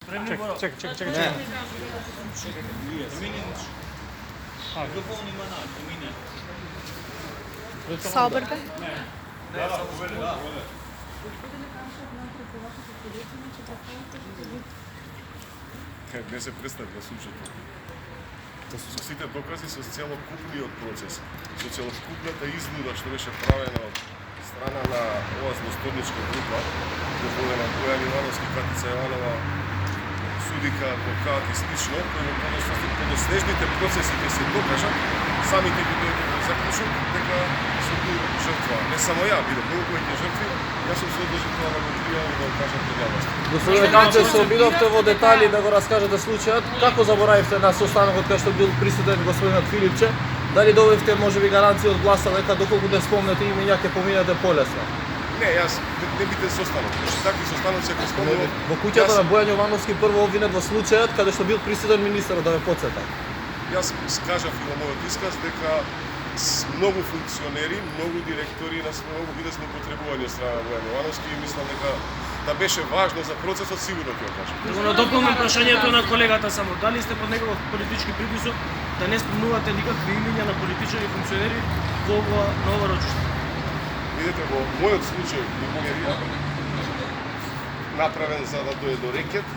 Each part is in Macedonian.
Чекай. Сауберга? Не се представи да слушате. Со сите докази, со целокупниот процес, со целокупната изнуда што беше правена од страна на оваа злосторничка група, предводена од Бојан Ивановски, Катица Јованова, судика, адвокат и слично, кои во подоснежните процеси ќе се докажат, самите ќе дојдат до заклучок дека се бил жртва. Не само ја, било многу повеќе жртви, јас сум се одлежен тоа да го откријам и да го кажам пред јавноста. Господин Ганчев, се обидовте во детали да го раскажете случајот. Како заборавивте на состанокот кај што бил присутен господинот Филипче? Дали добивте можеби гаранција од гласа дека доколку не спомнете имења ќе поминете полесно? Не, јас не бите состанок. Такви состаноци ако спомнувам. Во куќата на Бојан Јовановски прво обвинет во случајот каде што бил присутен министерот, да ме потсетам. Јас скажав и во мојот исказ дека многу функционери, многу директори на многу биде злоупотребувани од страна на Бојан Јовановски и мислам дека да беше важно за процесот, сигурно ќе го кажам. Да го надополнам прашањето на колегата само. Дали сте под негов политички притисок да не спомнувате никакви имиња на политичари и функционери во ова рочиште? Видете, во мојот случај во Бугарија направен за да дојде до рекет,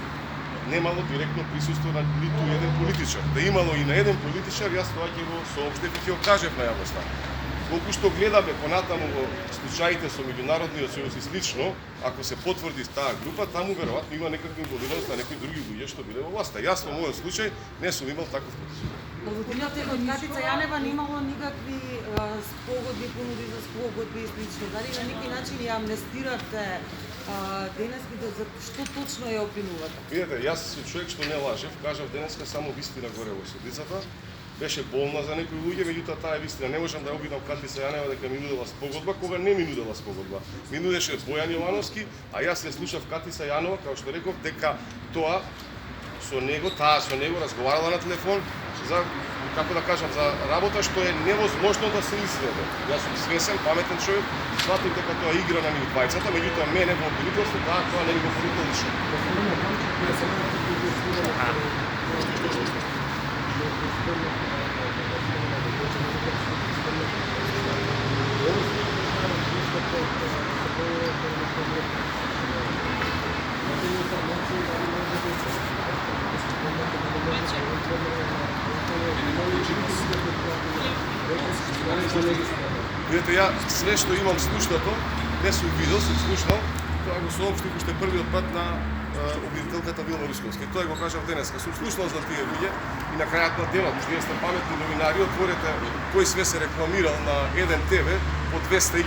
немало директно присуство на ниту еден политичар. Да имало и на еден политичар, јас тоа ќе го соопштев и ќе го кажев на јавноста. Колку што гледаме понатаму во случаите со меѓународниот сојуз и слично, ако се потврди таа група, таму веројатно има некакви инволвираност на некои други луѓе што биле во власта. Јас во мојот случај не сум имал таков притисок. Господин од Катица Јанева немало никакви спогодби, понуди за спогодби и слично. Дали на некој начин ја амнестирате денеска за што точно ја обвинувате? Видете, јас сум човек што не лажев, кажав денеска само вистина горе во судницата. Беше болна за некои луѓе, меѓутоа таа е вистина. Не можам да обидам Катица Јанева дека ми нудела спогодба, кога не ми нудела спогодба. Ми нудеше Бојан Јовановски, а јас ја слушав Катица Јанова, како што реков, дека таа со него разговарала на телефон за, како да кажам, за работа што е невозможно да се изведе. Јас сум свесен, паметен човек, сватив дека тоа игра на нив двајцата, меѓутоа мене во обвинителство тоа не го порукал лично. Видете, ја све што имам слушнато, не сум видел, сум слушнал, тоа го соопштив уште првиот пат на обвинителката Вилма Русковски. Тоа го кажав денеска. Сум слушнал за тие луѓе и на крајот на денот, вие сте паметни новинари, отворете кој све се рекламирал на еден ТВ по 200.000